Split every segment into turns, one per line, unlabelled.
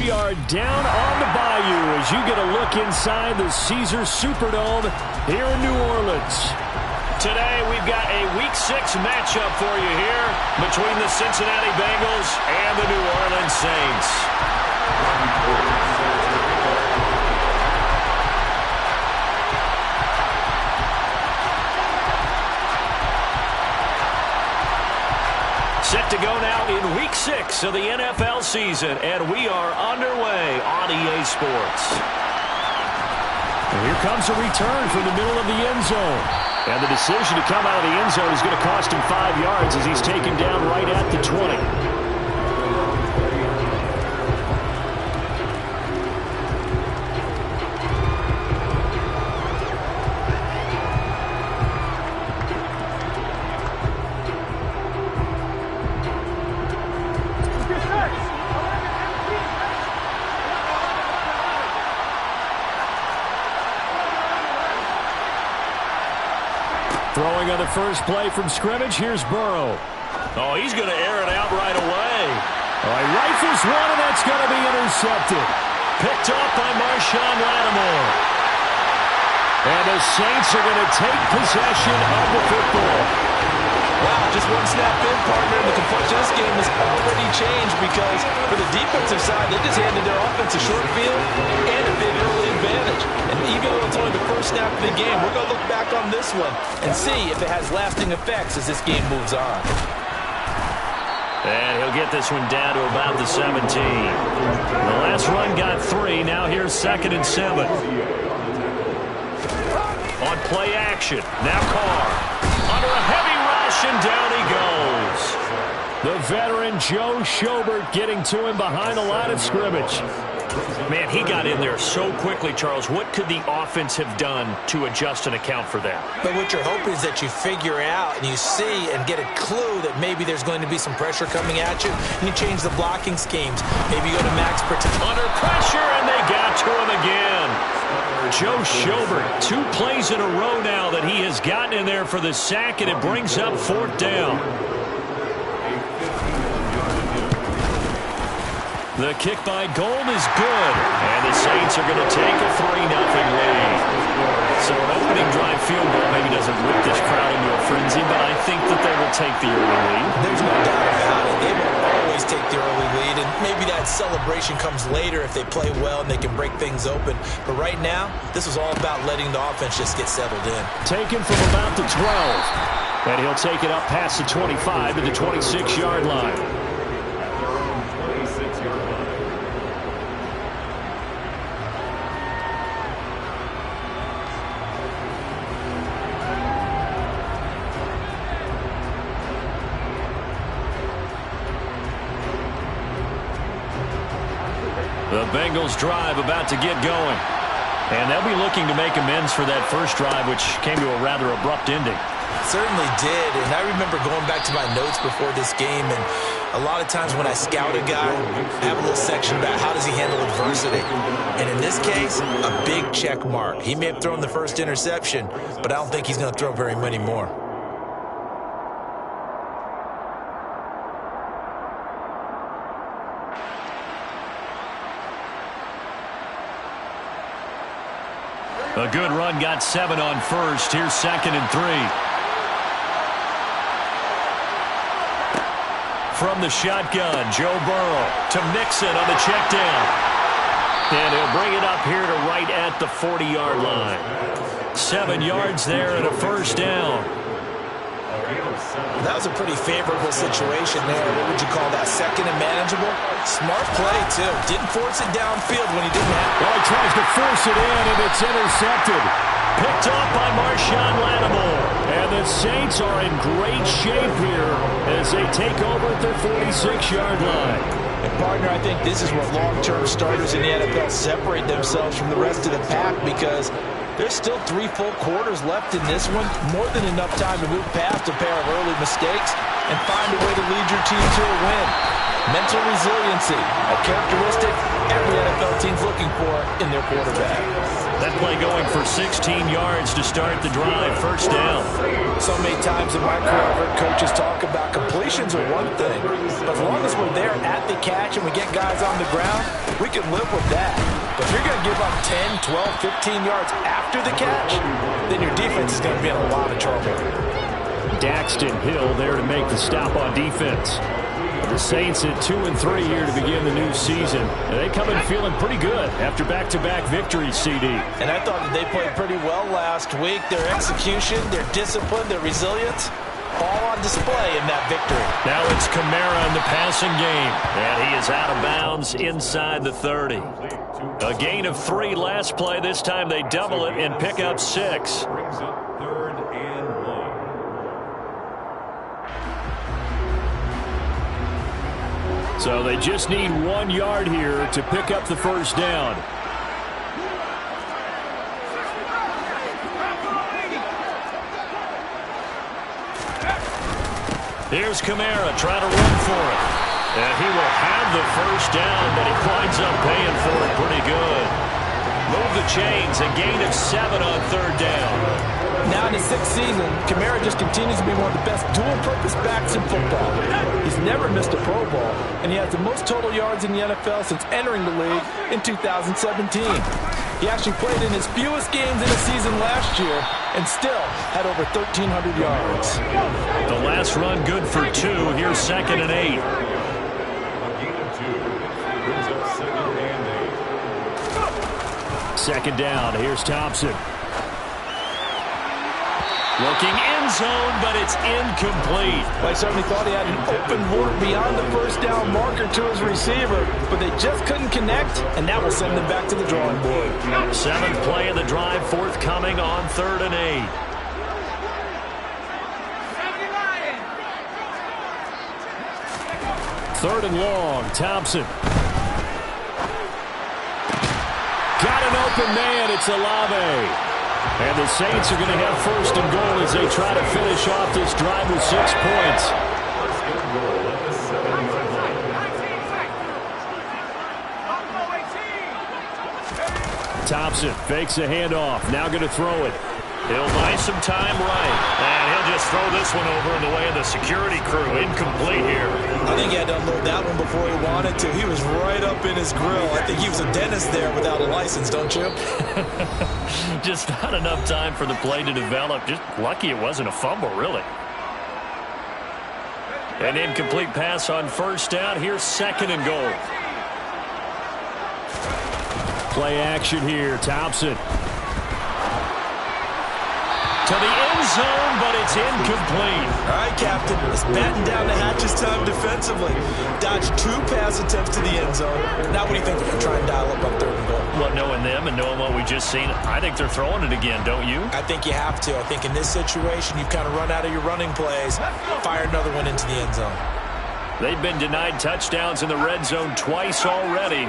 We are down on the bayou as you get a look inside the Caesars Superdome here in New Orleans. Today we've got a Week 6 matchup for you here between the Cincinnati Bengals and the New Orleans Saints. Set to go now in Week 6 of the NFL season, and we are underway on EA Sports. And here comes a return from the middle of the end zone. And the decision to come out of the end zone is going to cost him 5 yards as he's taken down right at the 20. Throwing on the first play from scrimmage, here's Burrow. Oh, he's going to air it out right away. Oh, he rifles one, and that's going to be intercepted. Picked off by Marshawn Lattimore. And the Saints are going to take possession of the football.
Wow, just one snap in, partner, and the complexion of this game has already changed because for the defensive side, they just handed their offense a short field and a big early advantage. And even though it's only the first snap of the game, we're going to look back on this one and see if it has lasting effects as this game moves on.
And he'll get this one down to about the 17. The last run got 3. Now here's 2nd and 7. On play action. Now Carr. Under a heavy rush, and down he goes. The veteran Joe Schobert getting to him behind the line of scrimmage. Man, he got in there so quickly, Charles. What could the offense have done to adjust and account for that?
But what you're hoping is that you figure out and you see and get a clue that maybe there's going to be some pressure coming at you, and you change the blocking schemes. Maybe you go to max protection.
Under pressure, and they got to him again. Joe Schobert, 2 plays in a row now that he has gotten in there for the sack, and it brings up 4th down. The kick by Gold is good, and the Saints are going to take a 3-0 lead. So an opening drive field goal maybe doesn't whip this crowd into a frenzy, but I think that they will take the early lead.
There's no doubt about it. They will always take the early lead, and maybe that celebration comes later if they play well and they can break things open. But right now, this is all about letting the offense just get settled in.
Taken from about the 12, and he'll take it up past the 25 to the 26-yard line. The Bengals drive about to get going. And they'll be looking to make amends for that first drive, which came to a rather abrupt ending.
Certainly did, and I remember going back to my notes before this game, and a lot of times when I scout a guy, I have a little section about how does he handle adversity. And in this case, a big check mark. He may have thrown the first interception, but I don't think he's going to throw very many more.
A good run, got 7 on first. Here's 2nd and 3. From the shotgun, Joe Burrow to Mixon on the check down. And he'll bring it up here to right at the 40-yard line. 7 yards there and a first down.
That was a pretty favorable situation there. What would you call that? 2nd and manageable? Smart play, too. Didn't force it downfield when he didn't have it.
Well, he tries to force it in, and it's intercepted. Picked off by Marshawn Lattimore. And the Saints are in great shape here as they take over at their 46-yard line.
And, partner, I think this is where long-term starters in the NFL separate themselves from the rest of the pack because there's still 3 full quarters left in this one. More than enough time to move past a pair of early mistakes and find a way to lead your team to a win. Mental resiliency, a characteristic every NFL team's looking for in their quarterback.
That play going for 16 yards to start the drive. First down.
So many times in my career, I've heard coaches talk about completions are one thing, but as long as we're there at the catch and we get guys on the ground, we can live with that. But if you're going to give up 10, 12, 15 yards after the catch, then your defense is going to be in a lot of trouble.
Daxton Hill there to make the stop on defense. The Saints at 2-3 here to begin the new season. And they come in feeling pretty good after back-to-back victories, CD.
And I thought that they played pretty well last week. Their execution, their discipline, their resilience, all on display in that victory.
Now it's Kamara in the passing game. And he is out of bounds inside the 30. A gain of 3 last play. This time they double it and pick up 6. So they just need 1 yard here to pick up the first down. Here's Kamara trying to run for it. And he will have the first down, but he winds up paying for it pretty good. Move the chains, a gain of 7 on third down.
Now in his 6th season, Kamara just continues to be one of the best dual-purpose backs in football. He's never missed a Pro Bowl, and he has the most total yards in the NFL since entering the league in 2017. He actually played in his fewest games in a season last year and still had over 1,300 yards.
The last run good for 2. Here's 2nd and 8. Second down. Here's Thompson. Looking end zone, but it's incomplete.
I certainly thought he had an open look beyond the first down marker to his receiver, but they just couldn't connect, and that will send them back to the drawing board.
7th play of the drive, forthcoming on 3rd and 8. Third and long, Thompson. Got an open man, it's Olave. And the Saints are going to have 1st and goal as they try to finish off this drive with 6 points. Thompson fakes a handoff, now going to throw it. He'll buy some time right, and he'll just throw this one over in the way of the security crew. Incomplete here.
I think he had to unload that one before he wanted to. He was right up in his grill. I think he was a dentist there without a license, don't you?
Just not enough time for the play to develop. Just lucky it wasn't a fumble, really. An incomplete pass on 1st down. Here's 2nd and goal. Play action here. Thompson. To the end zone, but it's incomplete.
All right, Captain. It's batten down the hatches time defensively. Dodged 2 pass attempts to the end zone. Now what do you think they're going to try and dial up on 3rd and goal?
Well, knowing them and knowing what we just seen, I think they're throwing it again, don't you?
I think you have to. I think in this situation, you've kind of run out of your running plays. Fire another one into the end zone.
They've been denied touchdowns in the red zone twice already.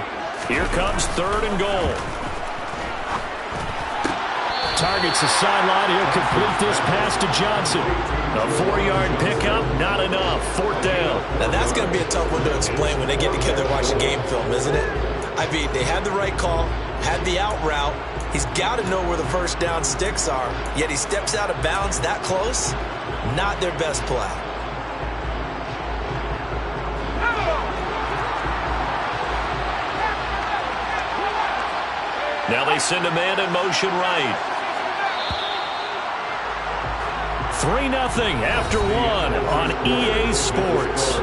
Here comes 3rd and goal. Targets the sideline. He'll complete this pass to Johnson. A 4-yard pickup, not enough. 4th down.
Now that's going to be a tough one to explain when they get together and watch the game film, isn't it? I mean, they had the right call, had the out route. He's got to know where the first down sticks are, yet he steps out of bounds that close. Not their best play.
Now they send a man in motion right. 3-0 after 1 on EA Sports.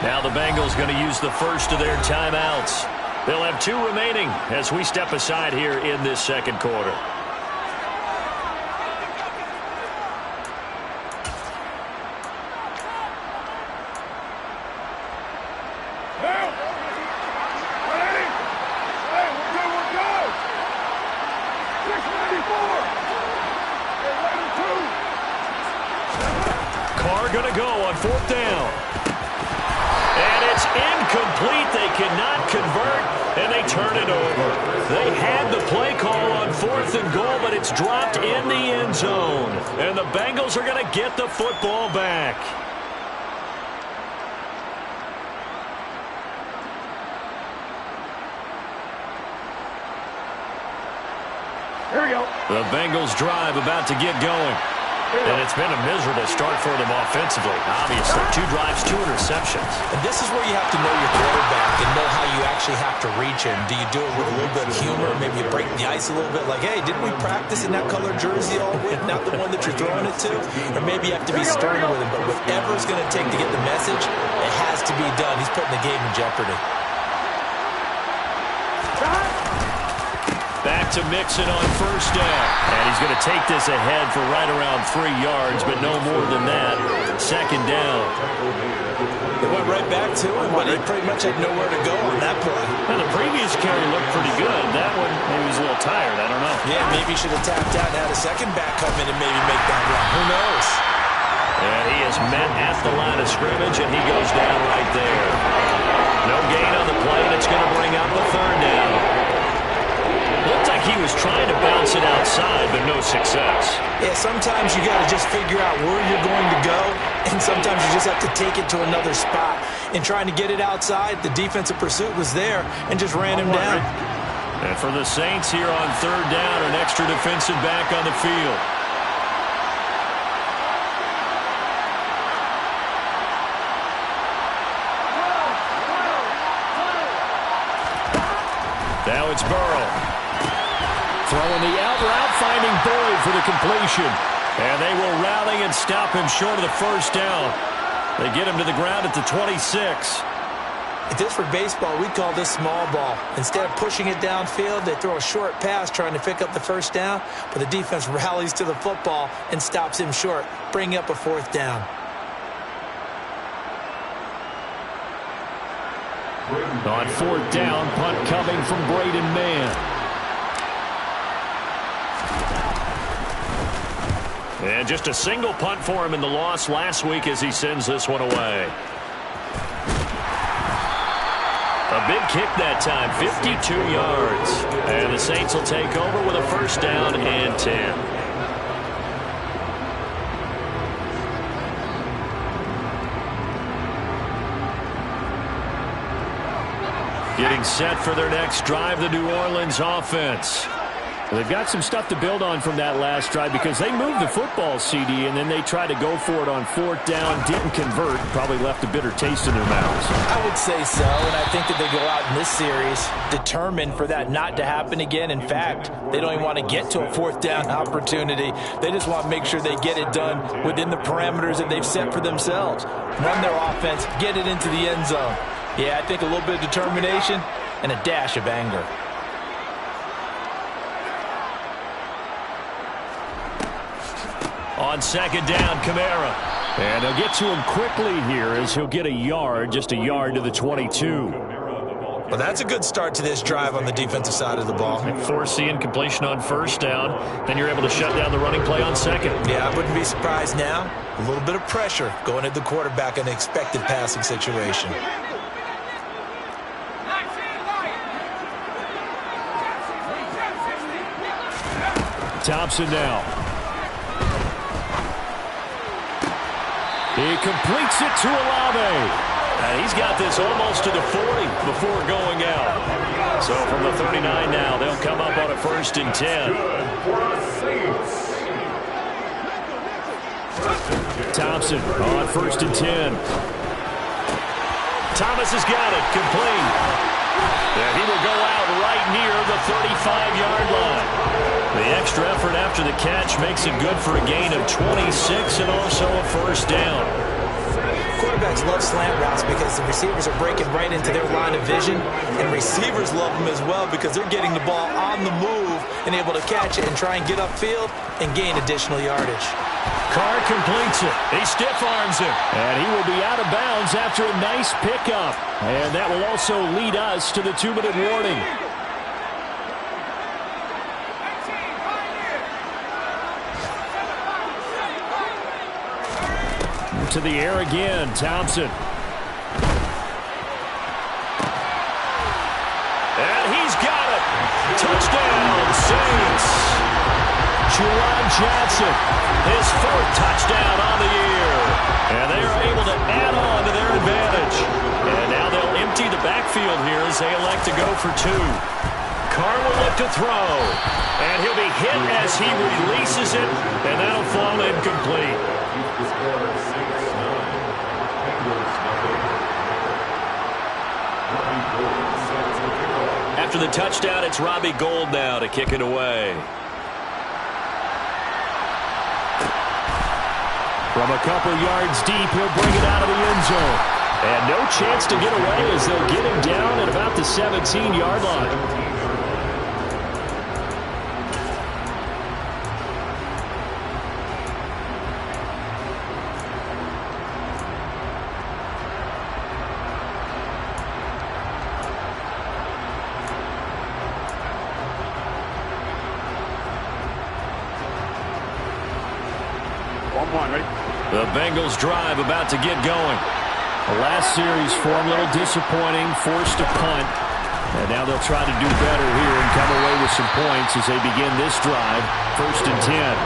Now the Bengals going to use the first of their timeouts. They'll have 2 remaining as we step aside here in this 2nd quarter. Carr going to go on 4th down. And it's incomplete. They cannot convert, and they turn it over. They had the play call on 4th and goal, but it's dropped in the end zone. And the Bengals are going to get the football back.
Here we go.
The Bengals drive about to get going. And it's been a miserable start for them offensively. Obviously, 2 drives, 2 interceptions.
And this is where you have to know your quarterback and know how you actually have to reach him. Do you do it with a little bit of humor? Maybe you break the ice a little bit like, hey, didn't we practice in that color jersey all week? Not the one that you're throwing it to? Or maybe you have to be stern with him. But whatever it's going to take to get the message, it has to be done. He's putting the game in jeopardy.
Back to Mixon on 1st down. And he's going to take this ahead for right around 3 yards, but no more than that. 2nd down.
They went right back to him, but he pretty much had nowhere to go on that play.
Well, the previous carry looked pretty good. That one, maybe he was a little tired. I don't know.
Yeah, maybe he should have tapped out and had a second back come in and maybe make that run. Who knows?
And he is met at the line of scrimmage, and he goes down right there. No gain on the play, and it's going to bring up the 3rd down. Looked like he was trying to bounce it outside, but no success.
Yeah, sometimes you got to just figure out where you're going to go, and sometimes you just have to take it to another spot. In trying to get it outside, the defensive pursuit was there and just ran him down.
And for the Saints here on 3rd down, an extra defensive back on the field. Now it's Burrow. Throwing the out route, finding Boyd for the completion. And they will rally and stop him short of the 1st down. They get him to the ground at the 26.
If this were baseball, we'd call this small ball. Instead of pushing it downfield, they throw a short pass trying to pick up the 1st down, but the defense rallies to the football and stops him short, bringing up a 4th down.
On 4th down, punt coming from Braden Mann. And just a single punt for him in the loss last week as he sends this one away. A big kick that time, 52 yards. And the Saints will take over with a 1st down and 10. Getting set for their next drive, the New Orleans offense. They've got some stuff to build on from that last drive because they moved the football, CD, and then they tried to go for it on 4th down, didn't convert, probably left a bitter taste in their mouths.
I would say so, and I think that they go out in this series determined for that not to happen again. In fact, they don't even want to get to a 4th down opportunity. They just want to make sure they get it done within the parameters that they've set for themselves. Run their offense, get it into the end zone. Yeah, I think a little bit of determination and a dash of anger.
On 2nd down, Kamara. And they'll get to him quickly here as he'll get a yard, just a yard to the 22.
Well, that's a good start to this drive on the defensive side of the ball.
Force the incompletion on 1st down. Then you're able to shut down the running play on 2nd.
Yeah, I wouldn't be surprised now. A little bit of pressure going at the quarterback in an expected passing situation.
Thompson now. He completes it to Olave. And he's got this almost to the 40 before going out. So from the 39 now, they'll come up on a 1st and 10. Thompson on 1st and 10. Thomas has got it, complete. And he will go out right near the 35-yard line. The extra effort after the catch makes it good for a gain of 26 and also a 1st down.
Quarterbacks love slant routes because the receivers are breaking right into their line of vision, and receivers love them as well because they're getting the ball on the move and able to catch it and try and get upfield and gain additional yardage.
Carr completes it. He stiff arms him. And he will be out of bounds after a nice pickup. And that will also lead us to the 2-minute warning. To the air again, Thompson. Touchdown, Saints. Juwan Johnson, his 4th touchdown on the year. And they are able to add on to their advantage. And now they'll empty the backfield here as they elect to go for 2. Carr will look to throw. And he'll be hit as he releases it. And that'll fall incomplete. After the touchdown, it's Robbie Gould now to kick it away. From a couple yards deep, he'll bring it out of the end zone. And no chance to get away as they'll get him down at about the 17-yard line. The Bengals drive about to get going. The last series for them, a little disappointing, forced to punt. And now they'll try to do better here and come away with some points as they begin this drive. 1st and 10.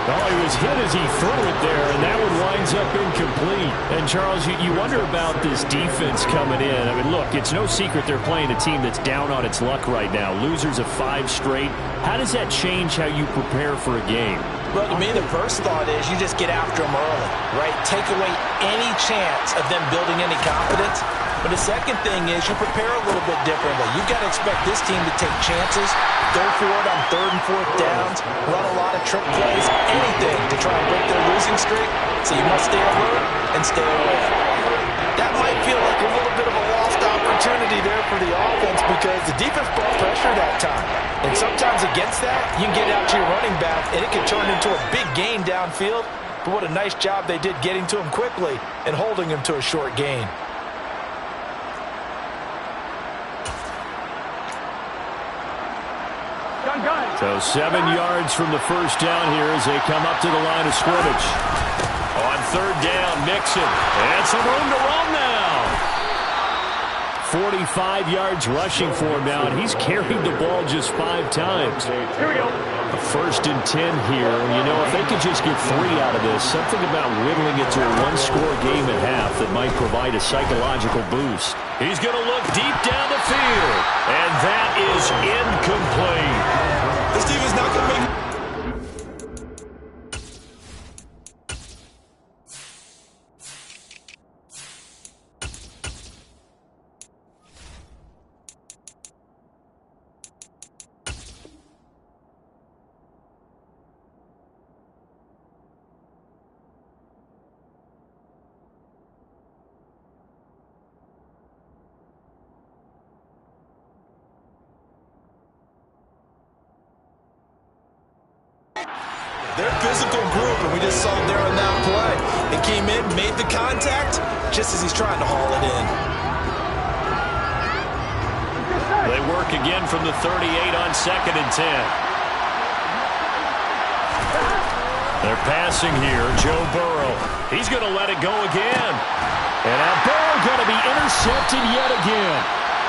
Oh, he was hit as he threw it there, and that one winds up incomplete. And, Charles, you wonder about this defense coming in. I mean, look, it's no secret they're playing a team that's down on its luck right now. Losers of 5 straight. How does that change how you prepare for a game?
Well, to me, the first thought is you just get after them early, right? Take away any chance of them building any confidence. But the second thing is you prepare a little bit differently. You've got to expect this team to take chances, go for it on 3rd and 4th downs, run a lot of trick plays, anything to try and break their losing streak. So you must stay alert and stay away. That might feel like a little bit of a lost opportunity there for the offense because the defense brought pressure that time. And sometimes against that, you can get out to your running back, and it can turn into a big gain downfield. But what a nice job they did getting to him quickly and holding him to a short gain.
So 7 yards from the first down here as they come up to the line of scrimmage. On 3rd down, Mixon. And some room to run now. 45 yards rushing for him now, and he's carried the ball just 5 times.
Here we go.
A 1st and 10 here. You know, if they could just get 3 out of this, something about whittling it to a 1-score game at half that might provide a psychological boost. He's going to look deep down the field, and that is incomplete.
This team is not going to make... They're a physical group, and we just saw it there on that play. It came in, made the contact, just as he's trying to haul it in.
They work again from the 38 on 2nd and 10. They're passing here. Joe Burrow. He's going to let it go again. And now Burrow going to be intercepted yet again.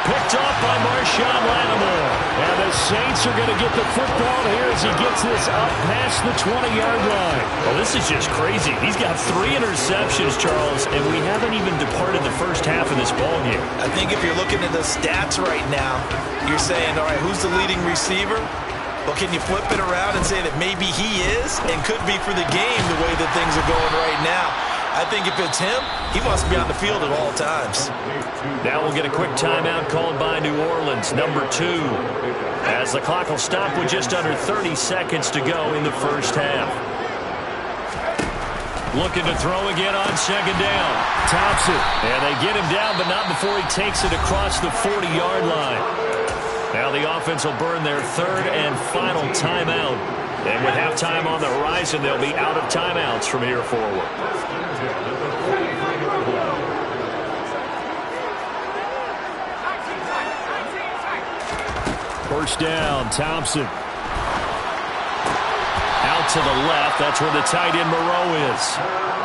Picked off by Marshawn Lattimore. And the Saints are going to get the football here as he gets this up past the 20-yard line. Well, this is just crazy. He's got 3 interceptions, Charles, and we haven't even departed the first half of this ballgame.
I think if you're looking at the stats right now, you're saying, all right, who's the leading receiver? Well, can you flip it around and say that maybe he is and could be for the game the way that things are going right now? I think if it's him, he must be on the field at all times.
Now we'll get a quick timeout called by New Orleans, number 2. As the clock will stop with just under 30 seconds to go in the first half. Looking to throw again on 2nd down. Thompson. And they get him down, but not before he takes it across the 40-yard line. Now the offense will burn their 3rd and final timeout. And with halftime on the horizon, they'll be out of timeouts from here forward. First down, Thompson. Out to the left. That's where the tight end Moreau is.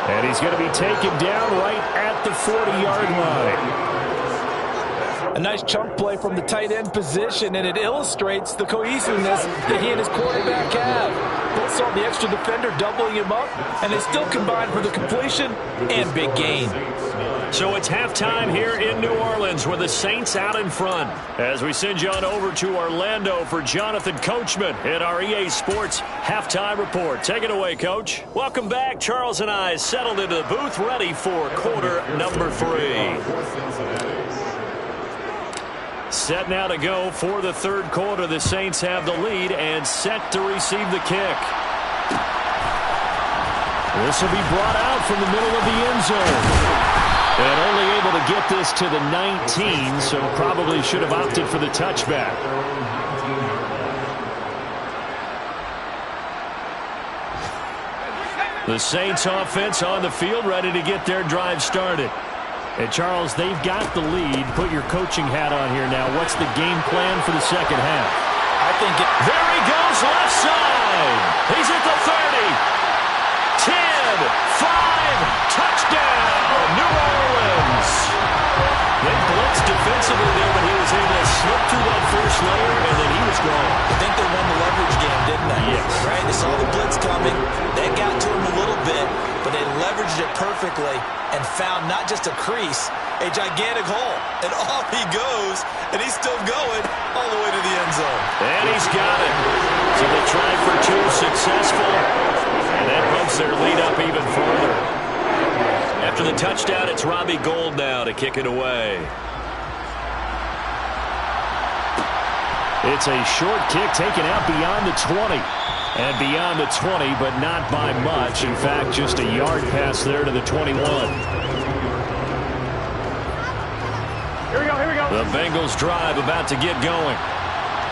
And he's going to be taken down right at the 40-yard line.
A nice chunk play from the tight end position, and it illustrates the cohesiveness that he and his quarterback have. Both saw the extra defender doubling him up, and they still combined for the completion and big gain.
So it's halftime here in New Orleans with the Saints out in front. As we send you on over to Orlando for Jonathan Coachman in our EA Sports Halftime Report. Take it away, Coach. Welcome back. Charles and I settled into the booth, ready for quarter number 3. Set now to go for the third quarter. The Saints have the lead and set to receive the kick. This will be brought out from the middle of the end zone. And only able to get this to the 19, so probably should have opted for the touchback. The Saints offense on the field, ready to get their drive started. And Charles, they've got the lead. Put your coaching hat on here now. What's the game plan for the second half?
I think
there he goes, left side. He's at the 30. 10, 5, touchdown, New Orleans. They blitzed defensively there, but he was able to slip through that first layer, and then he was gone.
I think they won the leverage game, didn't they?
Yes.
Right? They saw the blitz coming. They got to him a little bit, but they leveraged it perfectly and found not just a crease, a gigantic hole. And off he goes, and he's still going all the way to the end zone.
And he's got it. So they tried for 2, successful. And that bumps their lead up even further. After the touchdown, it's Robbie Gould now to kick it away. It's a short kick taken out beyond the 20. And beyond the 20, but not by much. In fact, just a yard pass there to the 21.
Here we go, here we go.
The Bengals drive about to get going.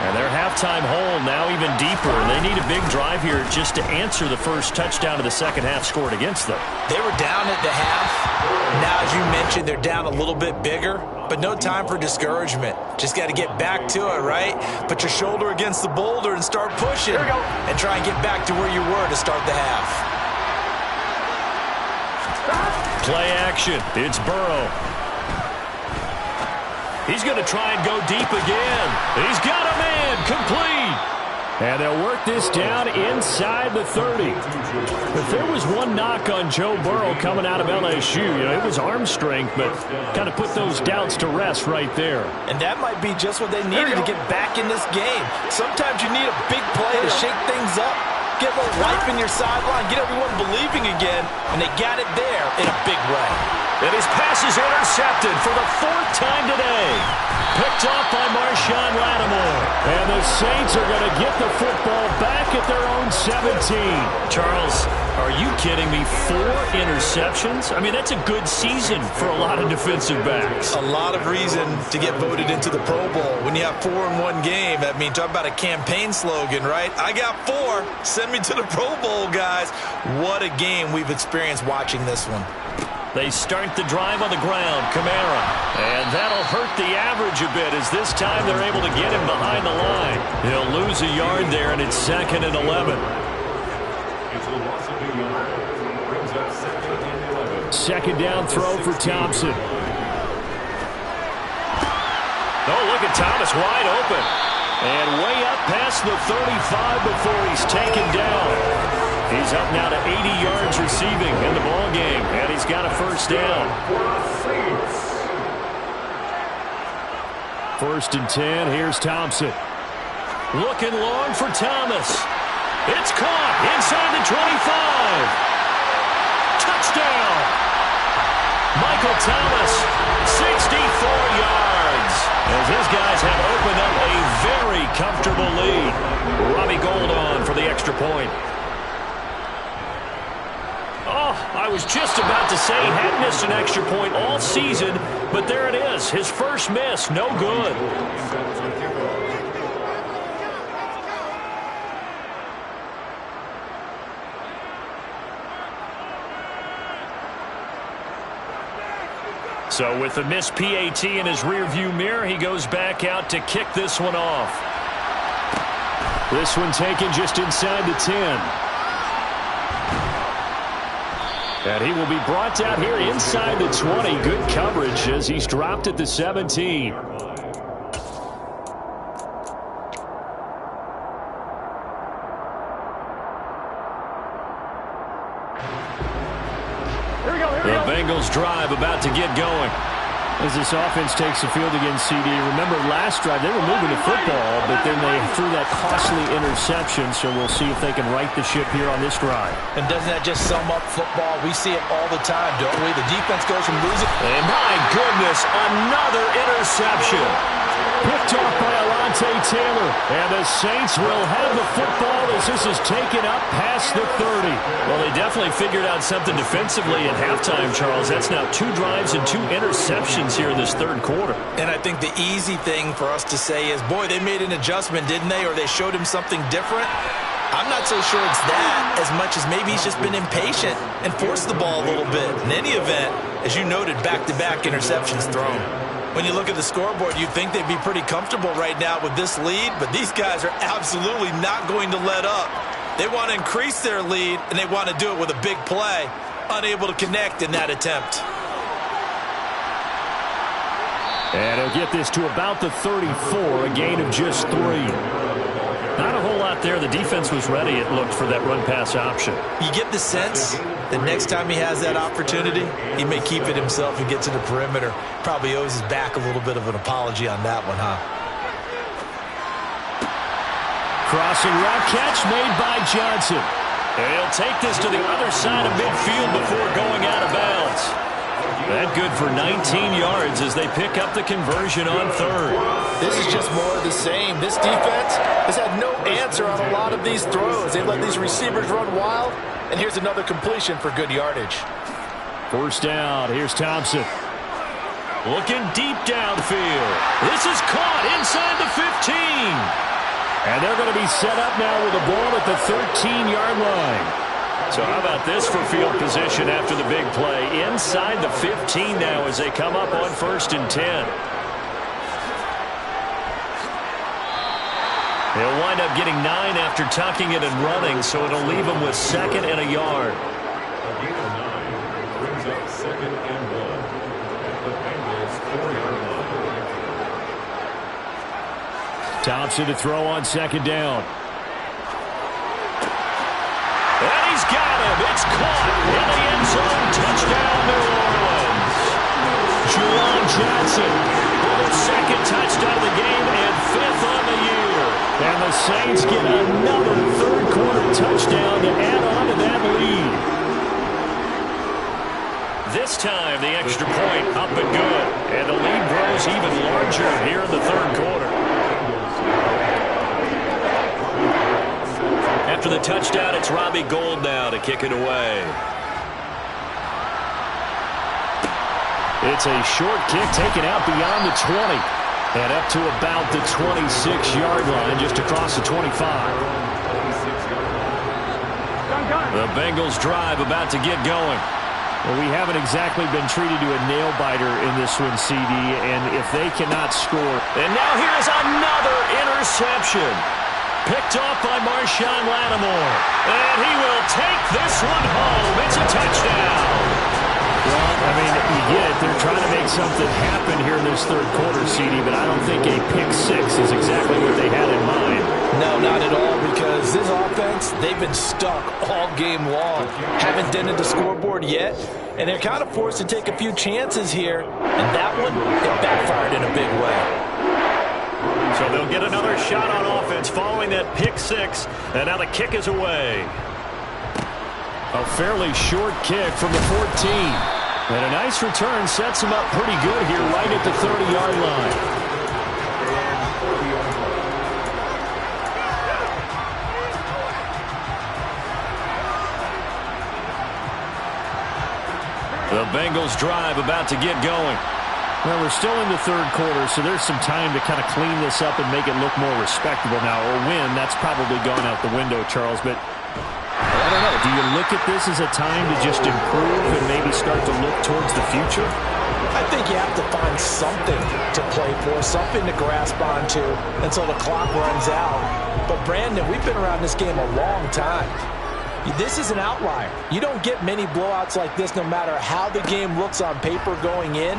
And their halftime hole now even deeper. They need a big drive here just to answer the first touchdown of the second half scored against them.
They were down at the half. Now, as you mentioned, they're down a little bit bigger, but no time for discouragement. Just got to get back to it, right? Put your shoulder against the boulder and start pushing.
Here we go.
And try and get back to where you were to start the half.
Play action. It's Burrow. He's going to try and go deep again. He's got a man complete. And they'll work this down inside the 30. If there was one knock on Joe Burrow coming out of LSU, it was arm strength, but kind of put those doubts to rest right there.
And that might be just what they needed to get back in this game. Sometimes you need a big play to shake things up, get a little life in your sideline, get everyone believing again, and they got it there in a big way.
And his pass is intercepted for the 4th time today. Picked off by Marshawn Lattimore. And the Saints are going to get the football back at their own 17. Charles, are you kidding me? 4 interceptions? I mean, that's a good season for a lot of defensive backs.
A lot of reason to get voted into the Pro Bowl. When you have 4 in one game, I mean, talk about a campaign slogan, right? I got 4. Send me to the Pro Bowl, guys. What a game we've experienced watching this one.
They start the drive on the ground, Kamara. And that'll hurt the average a bit as this time they're able to get him behind the line. He'll lose a yard there, and it's 2nd and 11. 2nd down throw for Thompson. Oh, look at Thomas wide open. And way up past the 35 before he's taken down. He's up now to 80 yards receiving in the ball game, and he's got a first down. 1st and 10. Here's Thompson. Looking long for Thomas. It's caught inside the 25. Touchdown. Michael Thomas, 64 yards. As his guys have opened up a very comfortable lead. Robbie Gould on for the extra point. Oh, I was just about to say he hadn't missed an extra point all season, but there it is. His first miss, no good. So with the missed PAT in his rearview mirror, he goes back out to kick this one off. This one taken just inside the 10. And he will be brought down here inside the 20. Good coverage as he's dropped at the 17. The Bengals drive about to get going. As this offense takes the field against CD, remember last drive they were moving the football, but then they threw that costly interception, so we'll see if they can right the ship here on this drive.
And doesn't that just sum up football? We see it all the time, don't we? The defense goes from losing.
And my goodness, another interception. Picked off by Alontae Taylor. And the Saints will have the football as this is taken up past the 30. Well, they definitely figured out something defensively at halftime, Charles. That's now 2 drives and 2 interceptions here in this third quarter.
And I think the easy thing for us to say is, boy, they made an adjustment, didn't they? Or they showed him something different. I'm not so sure it's that as much as maybe he's just been impatient and forced the ball a little bit. In any event, as you noted, back-to-back interceptions thrown. When you look at the scoreboard, you'd think they'd be pretty comfortable right now with this lead, but these guys are absolutely not going to let up. They want to increase their lead, and they want to do it with a big play. Unable to connect in that attempt.
And he'll get this to about the 34, a gain of just 3. Not a whole lot there. The defense was ready, it looked, for that run-pass option.
You get the sense that next time he has that opportunity, he may keep it himself and get to the perimeter. Probably owes his back a little bit of an apology on that one, huh?
Crossing route catch made by Johnson. And he'll take this to the other side of midfield before going out of bounds. That good for 19 yards as they pick up the conversion on third.
This is just more of the same. This defense has had no answer on a lot of these throws. They let these receivers run wild, and here's another completion for good yardage.
First down. Here's Thompson. Looking deep downfield. This is caught inside the 15. And they're going to be set up now with the ball at the 13-yard line. So how about this for field position after the big play? Inside the 15 now as they come up on 1st and 10. They'll wind up getting 9 after tucking it and running, so it'll leave them with 2nd and a yard. Thompson to throw on 2nd down. And he's got him. It's caught in the end zone. Touchdown, New Orleans. Juwan Johnson with his 2nd touchdown of the game and 5th on the year. And the Saints get another third-quarter touchdown to add on to that lead. This time, the extra point up and good. And the lead grows even larger here in the third quarter. After the touchdown, it's Robbie Gould now to kick it away. It's a short kick taken out beyond the 20. And up to about the 26-yard line, just across the 25. The Bengals drive about to get going. Well, we haven't exactly been treated to a nail-biter in this one, CD. And if they cannot score. And now here's another interception. Picked off by Marshawn Lattimore. And he will take this one home. It's a touchdown. Well, I mean, you get it. They're trying to make something happen here in this third quarter, CD, but I don't think a pick-6 is exactly what they had in mind.
No, not at all, because this offense, they've been stuck all game long. Haven't dented the scoreboard yet, and they're kind of forced to take a few chances here. And that one, it backfired in a big way.
So they'll get another shot on offense following that pick-6, and now the kick is away. A fairly short kick from the 14. And a nice return sets him up pretty good here right at the 30-yard line. The Bengals drive about to get going. Well, we're still in the third quarter, so there's some time to kind of clean this up and make it look more respectable now. Or win, that's probably gone out the window, Charles. But I don't know. Do you look at this as a time to just improve and maybe start to look towards the future?
I think you have to find something to play for, something to grasp onto until the clock runs out. But, Brandon, we've been around this game a long time. This is an outlier. You don't get many blowouts like this no matter how the game looks on paper going in.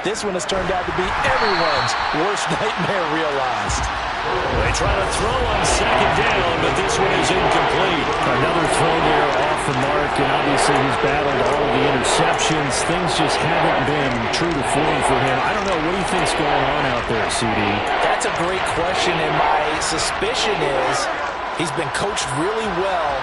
This one has turned out to be everyone's worst nightmare realized.
They try to throw on 2nd down, but this one is incomplete. Another throw there off the mark, and obviously he's battled all of the interceptions. Things just haven't been true to form for him. I don't know. What do you think's going on out there, CD?
That's a great question, and my suspicion is he's been coached really well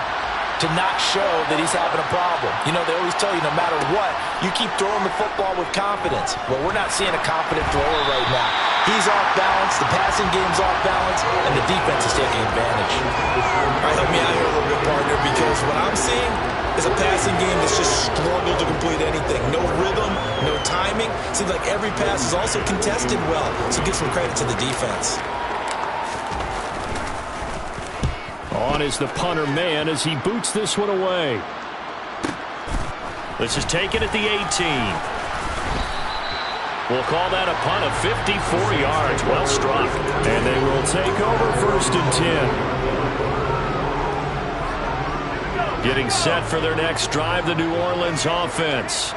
to not show that he's having a problem. You know, they always tell you no matter what, you keep throwing the football with confidence. Well, we're not seeing a confident thrower right now. He's off balance, the passing game's off balance, and the defense is taking advantage.
All right, help me out here a little bit, partner, because what I'm seeing is a passing game that's just struggled to complete anything. No rhythm, no timing. Seems like every pass is also contested well, so give some credit to the defense.
On is the punter man as he boots this one away. This is taken at the 18. We'll call that a punt of 54 yards. Well struck. And they will take over 1st and 10. Getting set for their next drive, the New Orleans offense.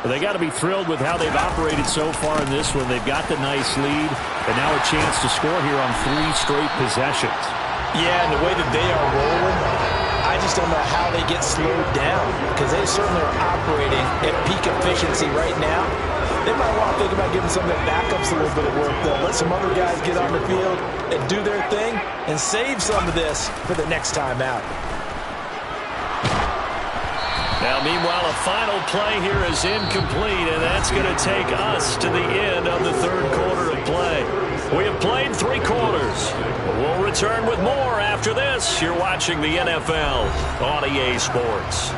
Well, they got to be thrilled with how they've operated so far in this one. They've got the nice lead, and now a chance to score here on 3 straight possessions.
Yeah, and the way that they are rolling, I just don't know how they get slowed down because they certainly are operating at peak efficiency right now. They might want to think about giving some of their backups a little bit of work, though. Let some other guys get on the field and do their thing and save some of this for the next time out.
Now, meanwhile, a final play here is incomplete, and that's going to take us to the end of the 3rd quarter of play. We have played 3 quarters. We'll return with more after this. You're watching the NFL on EA Sports.